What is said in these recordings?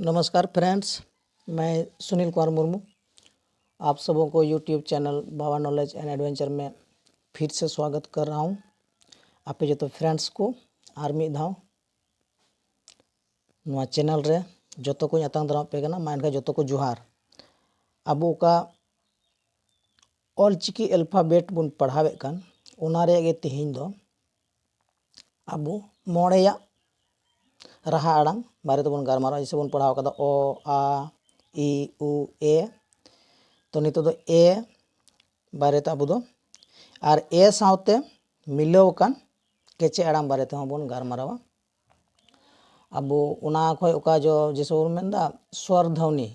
नमस्कार फ्रेंड्स, मैं सुनील कुमार मुर्मू आप सबों को YouTube channel Baba knowledge and adventure में फिर से स्वागत कर रहा हूं। आप जो तो फ्रेंड्स को आर मिद धाव नवा चैनल रे जो तो को आतांग दरा पे मैं इनका जो तो को जोहार। अब का ऑलचिकी अल्फाबेट बन पढ़ावे कान उनारे गे तेहिं दो अब मोड़ेया राहा आड़ांग बारे तो बन गारमारा जैसे बन पढ़ाव कदा ओ आ ई उ ए तो नितो दो ए बारे तो अब दो और ए साउते मिलाव कान केचे आड़ांग बारे तो बन गारमारावा। अब उना खोय उका जो जैसे बन मेनदा स्वर ध्वनि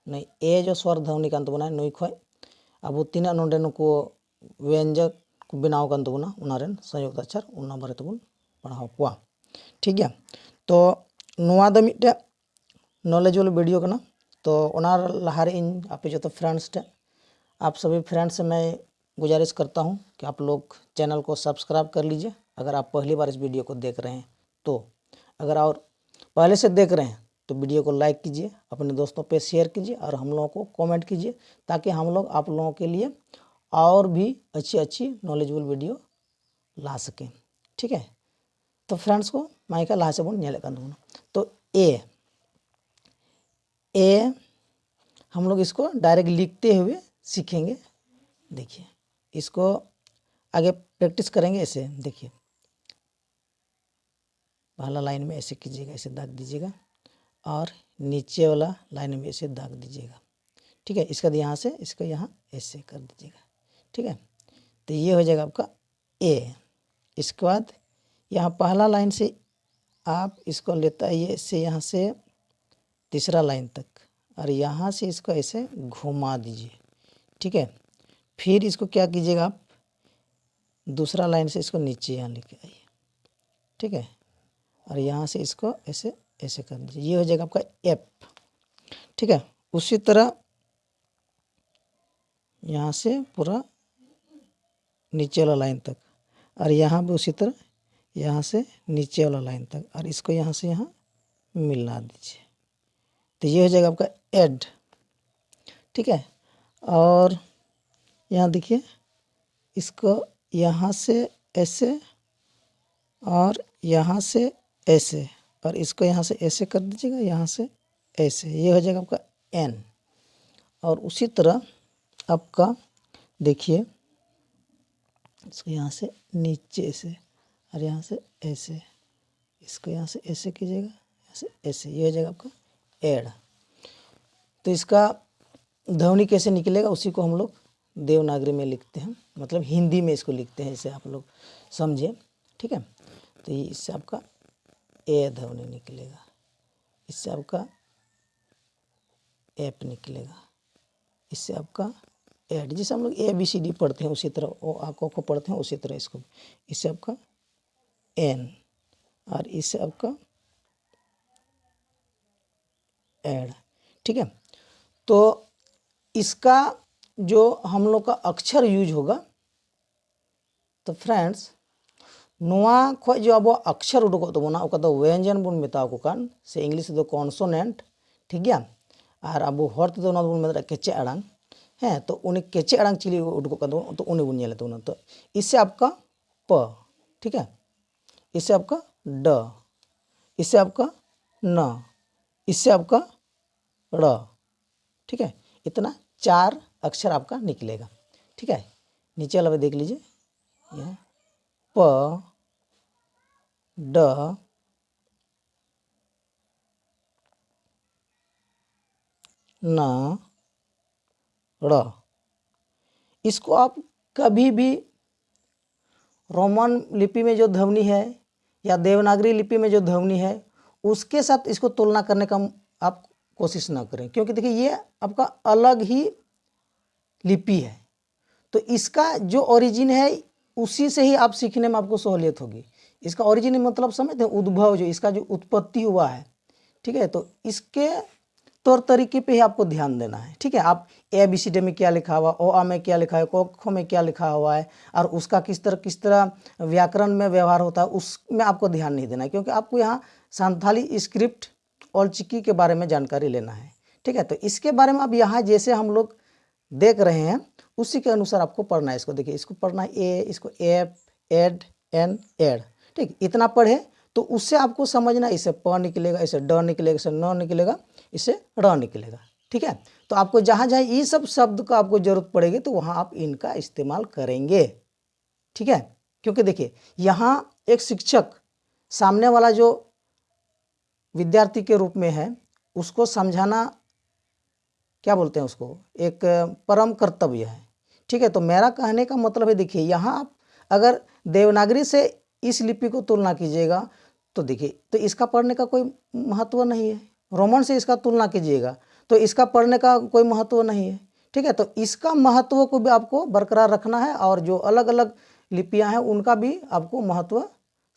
नहीं ए जो स्वर ध्वनि कान तबना नई खोय अब तीना नोंडे नुको व्यंजक बनाव कान तबना उनारेन संयुक्त अक्षर उना बारे तो बन पढ़ाव कोआ। ठीक गया, तो नुआ द मिटे नॉलेजफुल वीडियो करना तो ओनार लहारे इन आप जो तो फ्रेंड्स टे आप सभी फ्रेंड्स से मैं गुजारिश करता हूं कि आप लोग चैनल को सब्सक्राइब कर लीजिए अगर आप पहली बार इस वीडियो को देख रहे हैं तो। अगर और पहले से देख रहे हैं तो वीडियो को लाइक कीजिए, अपने दोस्तों पे शेयर कीजिए और हम लोगों को कमेंट कीजिए ताकि हम लोग आप लोगों के लिए और भी अच्छी नॉलेजफुल वीडियो ला सकें। ठीक है, तो फ्रेंड्स को माइका ला से बन नेले कान तो ए हम लोग इसको डायरेक्ट लिखते हुए सीखेंगे। देखिए इसको आगे प्रैक्टिस करेंगे ऐसे। देखिए पहला लाइन में ऐसे कीजिएगा, ऐसे दाग दीजिएगा और नीचे वाला लाइन में ऐसे दाग दीजिएगा। ठीक है, इसका यहाँ से इसको यहाँ ऐसे कर दीजिएगा। ठीक है, तो ये हो जाएगा आपका ए। इसके बाद यहाँ पहला लाइन से आप इसको लेता है ये से यहाँ से तीसरा लाइन तक और यहाँ से इसको ऐसे घुमा दीजिए। ठीक है, फिर इसको क्या कीजिएगा आप दूसरा लाइन से इसको नीचे यहाँ लेके आइए। ठीक है, और यहाँ से इसको ऐसे ऐसे कर दीजिए, ये हो जाएगा आपका एफ। ठीक है, उसी तरह यहाँ से पूरा नीचे वाला लाइन तक और यहाँ भी उसी तरह यहाँ से नीचे वाला लाइन तक और इसको यहाँ से यहाँ मिला दीजिए, तो ये हो जाएगा आपका एड। ठीक है, और यहाँ देखिए इसको यहाँ से ऐसे और यहाँ से ऐसे और इसको यहाँ से ऐसे कर दीजिएगा, यहाँ से ऐसे, ये हो जाएगा आपका एन। और उसी तरह आपका देखिए इसको यहाँ से नीचे से और यहाँ से ऐसे, इसको यहाँ से ऐसे कीजिएगा, यहाँ से ऐसे, ये हो जाएगा आपका एड। तो इसका ध्वनि कैसे निकलेगा उसी को हम लोग देवनागरी में लिखते हैं, मतलब हिंदी में इसको लिखते हैं, इसे आप लोग समझिए। ठीक है, तो इससे आपका ए ध्वनि निकलेगा, इससे आपका एप निकलेगा, इससे आपका एड। जैसे हम लोग ए बी सी डी पढ़ते हैं उसी तरह ओ आ को पढ़ते हैं उसी तरह इसको, इससे आपका एन और इससे आपका एड। ठीक है, तो इसका जो हम लोग का अक्षर यूज होगा तो फ्रेंड्स नोआ खो जो अब अक्षर उडुको तबना ओका दो व्यंजन बन मेताव को कान से इंग्लिश दो कॉन्सोनेंट। ठीक गया, और अब हर तो ना बन मेता केचे आड़ांग हैं, तो उन्हें केचे आड़ांग चिली उडुको का तो उन्हें बन नेले तो तो इससे आपका प। ठीक है, इससे आपका ड, इससे आपका न, इससे आपका ड़। ठीक है, इतना 4 अक्षर आपका निकलेगा। ठीक है, नीचे वाला देख लीजिए, यह प ड न ड़। इसको आप कभी भी रोमन लिपि में जो ध्वनि है या देवनागरी लिपि में जो ध्वनि है उसके साथ इसको तुलना करने का आप कोशिश ना करें, क्योंकि देखिए ये आपका अलग ही लिपि है, तो इसका जो ओरिजिन है उसी से ही आप सीखने में आपको सहूलियत होगी। इसका ओरिजिन मतलब समझते हैं, उद्भव जो इसका जो उत्पत्ति हुआ है। ठीक है, तो इसके तौर तरीके पे ही आपको ध्यान देना है। ठीक है, आप ए बी सी डी में क्या लिखा हुआ, ओ आ में क्या लिखा है, को खो में क्या लिखा हुआ है और उसका किस तरह व्याकरण में व्यवहार होता है उसमें आपको ध्यान नहीं देना है, क्योंकि आपको यहाँ संथाली स्क्रिप्ट ऑल चिकी के बारे में जानकारी लेना है। ठीक है, तो इसके बारे में अब यहाँ जैसे हम लोग देख रहे हैं उसी के अनुसार आपको पढ़ना है। इसको देखिए, इसको पढ़ना है ए, इसको एप, एड, एन, एड। ठीक, इतना पढ़े तो उससे आपको समझना, इसे प निकलेगा, इसे ड निकलेगा, इसे न निकलेगा, इसे र निकलेगा। ठीक है, तो आपको जहाँ जहाँ ये सब शब्द का आपको जरूरत पड़ेगी तो वहाँ आप इनका इस्तेमाल करेंगे। ठीक है, क्योंकि देखिए यहाँ एक शिक्षक सामने वाला जो विद्यार्थी के रूप में है उसको समझाना, क्या बोलते हैं उसको, एक परम कर्तव्य है। ठीक है, तो मेरा कहने का मतलब है, देखिए यहाँ आप अगर देवनागरी से इस लिपि को तुलना कीजिएगा तो देखिए तो इसका पढ़ने का कोई महत्व नहीं है। रोमन से इसका तुलना कीजिएगा तो इसका पढ़ने का कोई महत्व नहीं है। ठीक है, तो इसका महत्व को भी आपको बरकरार रखना है और जो अलग अलग लिपियां हैं उनका भी आपको महत्व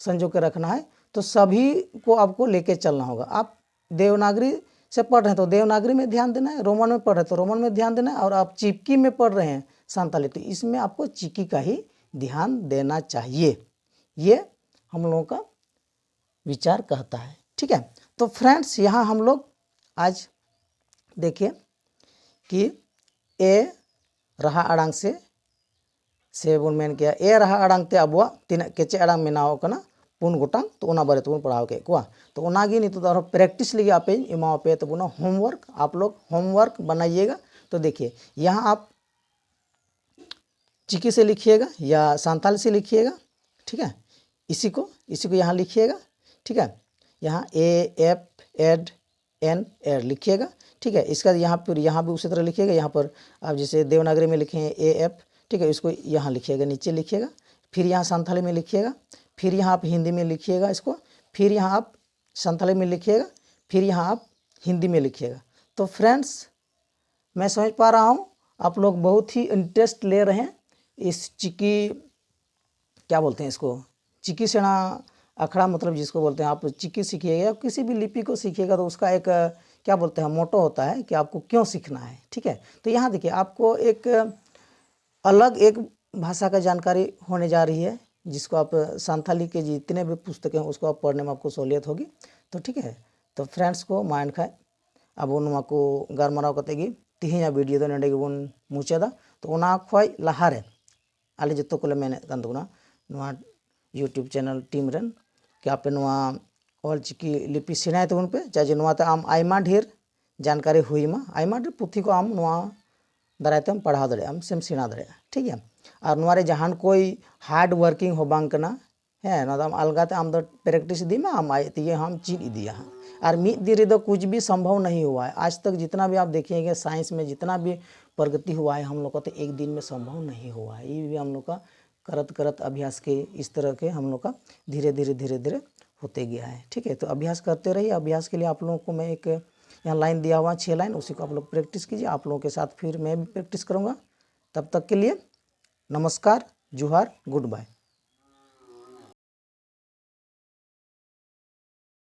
संजो के रखना है। तो सभी को आपको लेके चलना होगा। आप देवनागरी से पढ़ रहे हैं तो देवनागरी में ध्यान देना है, रोमन में पढ़ रहे हैं तो रोमन में ध्यान देना है, और आप चिकी में पढ़ रहे हैं संताली तो इसमें आपको चिकी का ही ध्यान देना चाहिए। ये हम लोगों का विचार कहता है। ठीक है, तो फ्रेंड्स यहाँ हम लोग आज देखिए कि ए रहा अड़ांग से बन मेन किया ए रहा अड़ांग ते अब तीन केचे अड़ांग मेनाव कना पुन गोटांग तो उना बारे तबन पढ़ाव के कुआ। तो उनागी नितो आरो प्रैक्टिस लगी आपे इमाव पे तो बुना होमवर्क, आप लोग होमवर्क बनाइएगा। तो देखिए यहाँ आप चिकी से लिखिएगा या संताल से लिखिएगा। ठीक है, इसी को यहाँ लिखिएगा। ठीक है, यहाँ ए, एफ, एड, एन, एड लिखिएगा। ठीक है, इसका यहाँ पर यहाँ भी उसी तरह लिखिएगा। यहाँ पर आप जैसे देवनागरी में लिखे हैं ए, एफ, ठीक है, इसको यहाँ लिखिएगा, नीचे लिखिएगा, फिर यहाँ संथाली में लिखिएगा, फिर यहाँ आप हिंदी में लिखिएगा इसको, फिर यहाँ आप संथाली में लिखिएगा, फिर यहाँ आप हिंदी में लिखिएगा। तो फ्रेंड्स मैं समझ पा रहा हूँ आप लोग बहुत ही इंटरेस्ट ले रहे हैं इस चिकी, क्या बोलते हैं इसको, चिकी सेना अखड़ा, मतलब जिसको बोलते हैं। आप चिकी सीखिएगा या किसी भी लिपि को सीखिएगा तो उसका एक क्या बोलते हैं मोटो होता है कि आपको क्यों सीखना है। ठीक है, तो यहाँ देखिए आपको एक अलग एक भाषा का जानकारी होने जा रही है जिसको आप संथाली के जितने भी पुस्तकें हैं उसको आप पढ़ने में आपको सहूलियत होगी। तो ठीक है, तो फ्रेंड्स को माइंड खाए अब नुआ को गालमाराव कते गी तिहिना वीडियो दो नेडे गेबोन मुचादा। तो उना खय लाहारे आले जतो को मेने कान तबना नुआ यूट्यूब चैनल टीम रेन कि आपे नुआ ऑल चिकी लिपि सेनाय तबन पे चाहे नुआते आम आयमा ढेर जानकारी हुईमा, आयमा ढेर पुथी को आम नुआ दारायते पढ़ाव दाड़ेयाम सेम सेना दाड़ेया। ठीक है, और नुआरे जहान कोई हार्ड वर्किंग हो बांग कना है ना आम अलगाते आम दो प्रैक्टिस दी में आम आए हम चीज इदिया। और मिद दिन तो कुछ भी संभव नहीं हुआ है। आज तक जितना भी आप देखिएगा साइंस में जितना भी प्रगति हुआ है हम लोग का तो एक दिन में संभव नहीं हुआ है। ये भी हम लोग का करत करत अभ्यास के इस तरह के हम लोग का धीरे धीरे होते गया है। ठीक है, तो अभ्यास करते रहिए। अभ्यास के लिए आप लोगों को मैं एक यहाँ लाइन दिया हुआ 6 लाइन, उसी को आप लोग प्रैक्टिस कीजिए। आप लोगों के साथ फिर मैं भी प्रैक्टिस करूँगा। तब तक के लिए नमस्कार, जुहार, गुड बाय।